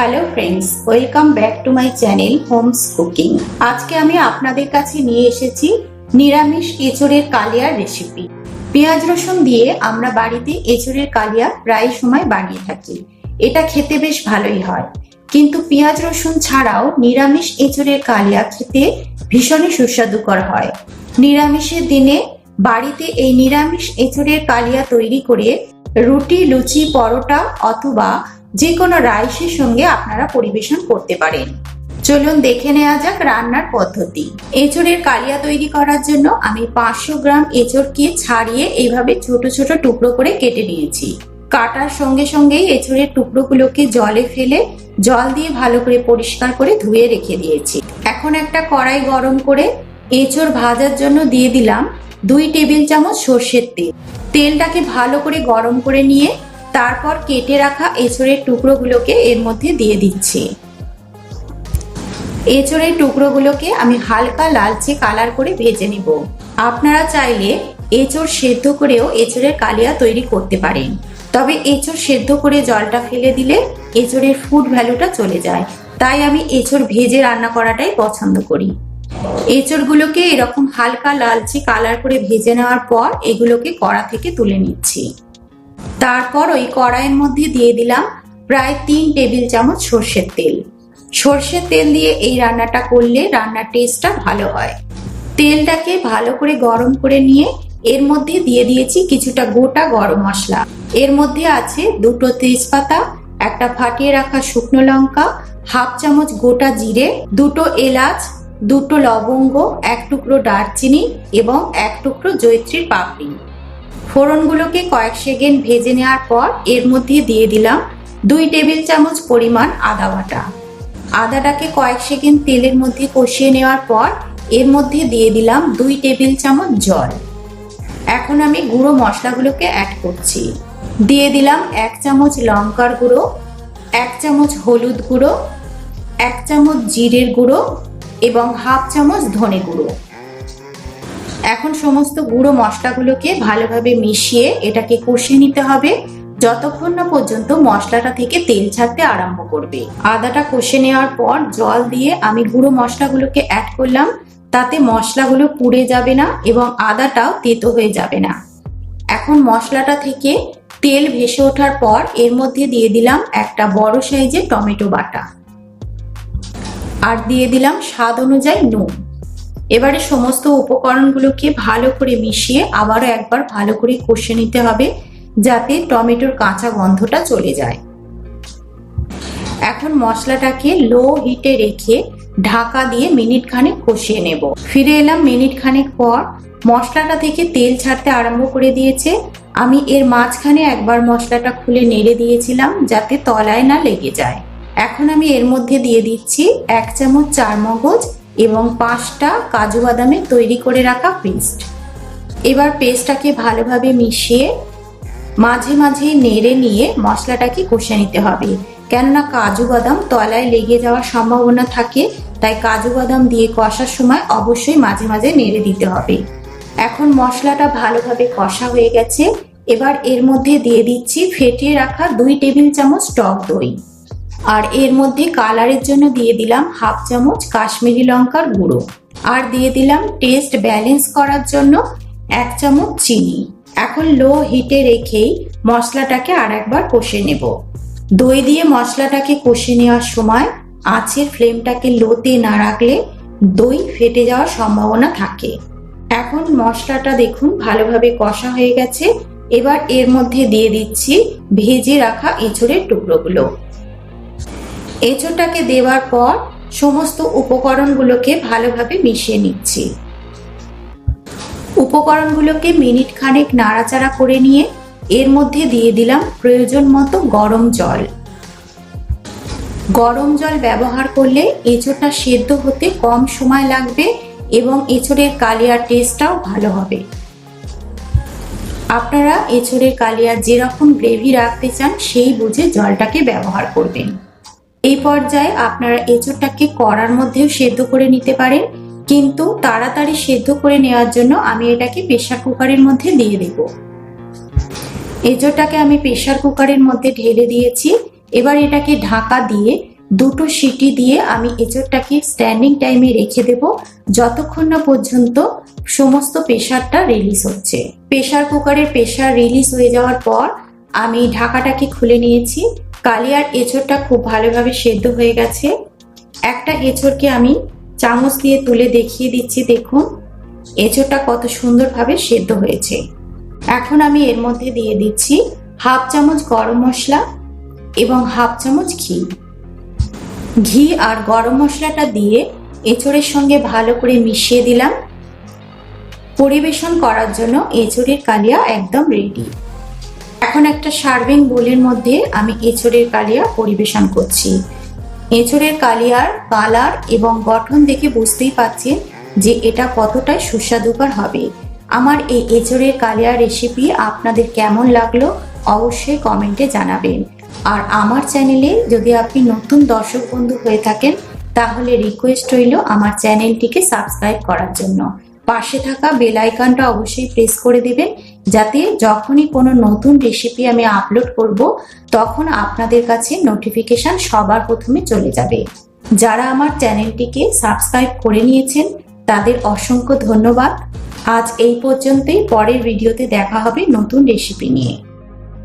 Hello friends, welcome back to my channel Holmes cooking. আজকে আমি আপনাদের কাছে নিয়ে এসেছি নিরামিষ এঁচোড়ের কালিয়ার রেসিপি। পেঁয়াজ রসুন দিয়ে আমরা বাড়িতে এঁচোড়ের কালিয়া প্রায় সময় বানিয়ে থাকি। এটা খেতে বেশ ভালোই হয়, কিন্তু পেঁয়াজ রসুন ছাড়াও নিরামিষ এঁচোড়ের কালিয়া খেতে ভীষণই সুস্বাদুকর হয়। নিরামিষের দিনে বাড়িতে এই নিরামিষ এঁচোড়ের কালিয়া তৈরি করে রুটি, লুচি, পরোটা অথবা যে কোনো রাইসের সঙ্গে আপনারা পরিবেশন করতে পারেন। চলুন দেখে নেওয়া যাক রান্নার পদ্ধতি। এঁচোড়ের কালিয়া তৈরি করার জন্য আমি 500 গ্রাম এঁচোড়কে ছাড়িয়ে এইভাবে ছোট ছোট টুকরো করে কেটে নিয়েছি। কাটার সঙ্গে সঙ্গেই এঁচোড়ের টুকরোগুলোকে জলে ফেলে জল দিয়ে ভালো করে পরিষ্কার করে ধুয়ে রেখে দিয়েছি। এখন একটা কড়াই গরম করে এঁচোড় ভাজার জন্য দিয়ে দিলাম 2 টেবিল চামচ সর্ষের তেল। তেলটাকে ভালো করে গরম করে নিয়ে তারপর কেটে রাখা এঁচোড়ের টুকরোগুলোকে এর মধ্যে দিয়ে দিচ্ছি। এঁচোড়ের টুকরোগুলোকে আমি হালকা লালচে কালার করে ভেজে নিব। আপনারা চাইলে এঁচোড় সেদ্ধ করেও এঁচোড়ের কালিয়া তৈরি করতে পারেন, তবে এঁচোড় সেদ্ধ করে জলটা ফেলে দিলে এঁচোড়ের ফুড ভ্যালুটা চলে যায়, তাই আমি এঁচোড় ভেজে রান্না করাটাই পছন্দ করি। এঁচোড়গুলোকে এরকম হালকা লালচে কালার করে ভেজে নেওয়ার পর এগুলোকে কড়া থেকে তুলে নিচ্ছি। তারপর ওই কড়াইয়ের মধ্যে দিয়ে দিলাম প্রায় 3 টেবিল চামচ সর্ষের তেল। সর্ষের তেল দিয়ে এই রান্নাটা করলে রান্নার টেস্টটা ভালো হয়। তেলটাকে ভালো করে গরম করে নিয়ে এর মধ্যে দিয়ে দিয়েছি কিছুটা গোটা গরম মশলা। এর মধ্যে আছে 2টো তেজপাতা, একটা ফাটিয়ে রাখা শুকনো লঙ্কা, হাফ চামচ গোটা জিরে, 2টো এলাচ, 2টো লবঙ্গ, 1 টুকরো দারচিনি এবং 1 টুকরো জয়িত্রীর পাপড়ি। ফোড়নগুলোকে কয়েক সেকেন্ড ভেজে নেওয়ার পর এর মধ্যে দিয়ে দিলাম 2 টেবিল চামচ পরিমাণ আদা বাটা। আদাটাকে কয়েক সেকেন্ড তেলের মধ্যে কষিয়ে নেওয়ার পর এর মধ্যে দিয়ে দিলাম 2 টেবিল চামচ জল। এখন আমি গুঁড়ো মশলাগুলোকে অ্যাড করছি। দিয়ে দিলাম 1 চামচ লঙ্কার গুঁড়ো, 1 চামচ হলুদ গুঁড়ো, 1 চামচ জিরের গুঁড়ো এবং হাফ চামচ ধনে গুঁড়ো। এখন সমস্ত গুঁড়ো মশলাগুলোকে ভালোভাবে মিশিয়ে এটাকে কষিয়ে নিতে হবে যতক্ষণ না পর্যন্ত মশলাটা থেকে তেল ছাড়তে আরম্ভ করবে। আদাটা কষে নেওয়ার পর জল দিয়ে আমি গুঁড়ো মশলাগুলোকে অ্যাড করলাম, তাতে মশলাগুলো পুড়ে যাবে না এবং আদাটাও তেতো হয়ে যাবে না। এখন মশলাটা থেকে তেল ভেসে ওঠার পর এর মধ্যে দিয়ে দিলাম একটা বড় সাইজের টমেটো বাটা আর দিয়ে দিলাম স্বাদ অনুযায়ী নুন। এবারে সমস্ত উপকরণগুলোকে ভালো করে মিশিয়ে আবারও একবার ভালো করে কষে নিতে হবে যাতে টমেটোর কাঁচা গন্ধটা চলে যায়। এখন মশলাটাকে লো হিটে রেখে ঢাকা দিয়ে মিনিট খানেক কষিয়ে নেব। ফিরে এলাম মিনিট খানেক পর। মশলাটা থেকে তেল ছাড়তে আরম্ভ করে দিয়েছে। আমি এর মাঝখানে একবার মশলাটা খুলে নেড়ে দিয়েছিলাম যাতে তলায় না লেগে যায়। এখন আমি এর মধ্যে দিয়ে দিচ্ছি 1 চামচ চারমগজ এবং 5টা কাজু বাদামের তৈরি করে রাখা পেস্ট। এবার পেস্টটাকে ভালোভাবে মিশিয়ে মাঝে মাঝে নেড়ে নিয়ে মশলাটাকে কষে নিতে হবে, কেননা কাজু বাদাম তলায় লেগে যাওয়ার সম্ভাবনা থাকে, তাই কাজু বাদাম দিয়ে কষার সময় অবশ্যই মাঝে মাঝে নেড়ে দিতে হবে। এখন মশলাটা ভালোভাবে কষা হয়ে গেছে। এবার এর মধ্যে দিয়ে দিচ্ছি ফেটিয়ে রাখা 2 টেবিল চামচ টক দই আর এর মধ্যে কালারের জন্য দিয়ে দিলাম হাফ চামচ কাশ্মীরি লঙ্কার গুঁড়ো আর দিয়ে দিলাম টেস্ট ব্যালেন্স করার জন্য 1 চামচ চিনি। এখন লো হিটে রেখেই মশলাটাকে আর একবার কষে নেব। দই দিয়ে মশলাটাকে কষে নেওয়ার সময় আঁচের ফ্লেমটাকে লোতে না রাখলে দই ফেটে যাওয়ার সম্ভাবনা থাকে। এখন মশলাটা দেখুন ভালোভাবে কষা হয়ে গেছে। এবার এর মধ্যে দিয়ে দিচ্ছি ভেজে রাখা এঁচোড়ের টুকরোগুলো। এঁচোড়টাকে দেওয়ার পর সমস্ত উপকরণগুলোকে ভালোভাবে মিশিয়ে নিচ্ছি। উপকরণগুলোকে মিনিট খানেক নাড়াচাড়া করে নিয়ে এর মধ্যে দিয়ে দিলাম প্রয়োজন মতো গরম জল। গরম জল ব্যবহার করলে এঁচোড়টা সেদ্ধ হতে কম সময় লাগবে এবং এঁচোড়ের কালিয়ার টেস্টটাও ভালো হবে। আপনারা এঁচোড়ের কালিয়ার যেরকম গ্রেভি রাখতে চান সেই বুঝে জলটাকে ব্যবহার করবেন। এই পর্যায়ে আপনারা এঁচোড়টাকে কড়ার মধ্যেও সেদ্ধ করে নিতে পারেন, কিন্তু তাড়াতাড়ি সেদ্ধ করে নেওয়ার জন্য আমি এটাকে প্রেসার কুকারের মধ্যে দিয়ে দেব। এঁচোড়টাকে আমি প্রেসার কুকারের মধ্যে ঢেলে দিয়েছি। এবার এটাকে ঢাকা দিয়ে দুটো সিটি দিয়ে আমি এঁচোড়টাকে স্ট্যান্ডিং টাইমে রেখে দেব যতক্ষণ না পর্যন্ত সমস্ত প্রেশারটা রিলিজ হচ্ছে। প্রেশার কুকারের প্রেশার রিলিজ হয়ে যাওয়ার পর আমি ঢাকাটাকে খুলে নিয়েছি। কালিয়ার এঁচোড়টা খুব ভালোভাবে সেদ্ধ হয়ে গেছে। একটা এঁচোড়কে আমি চামচ দিয়ে তুলে দেখিয়ে দিচ্ছি, দেখুন এঁচোড়টা কত সুন্দরভাবে সেদ্ধ হয়েছে। এখন আমি এর মধ্যে দিয়ে দিচ্ছি হাফ চামচ গরম মশলা এবং হাফ চামচ ঘি। ঘি আর গরম মশলাটা দিয়ে এঁচোড়ের সঙ্গে ভালো করে মিশিয়ে দিলাম। পরিবেশন করার জন্য এঁচোড়ের কালিয়া একদম রেডি। এখন একটা সার্ভিং বোলের মধ্যে আমি এঁচোড়ের কালিয়া পরিবেশন করছি। এঁচোড়ের কালিয়ার কালার এবং গঠন দেখে বুঝতেই পারছেন যে এটা কতটাই সুস্বাদুকর হবে। আমার এই এঁচোড়ের কালিয়া রেসিপি আপনাদের কেমন লাগলো অবশ্যই কমেন্টে জানাবেন। আর আমার চ্যানেলে যদি আপনি নতুন দর্শক বন্ধু হয়ে থাকেন তাহলে রিকোয়েস্ট রইল আমার চ্যানেলটিকে সাবস্ক্রাইব করার জন্য। পাশে থাকা বেল আইকনটা অবশ্যই প্রেস করে দেবেন যাতে যখনই কোনো নতুন রেসিপি আমি আপলোড করব তখন আপনাদের কাছে নোটিফিকেশন সবার প্রথমে চলে যাবে। যারা আমার চ্যানেলটিকে সাবস্ক্রাইব করে নিয়েছেন তাদের অসংখ্য ধন্যবাদ। আজ এই পর্যন্তই, পরের ভিডিওতে দেখা হবে নতুন রেসিপি নিয়ে।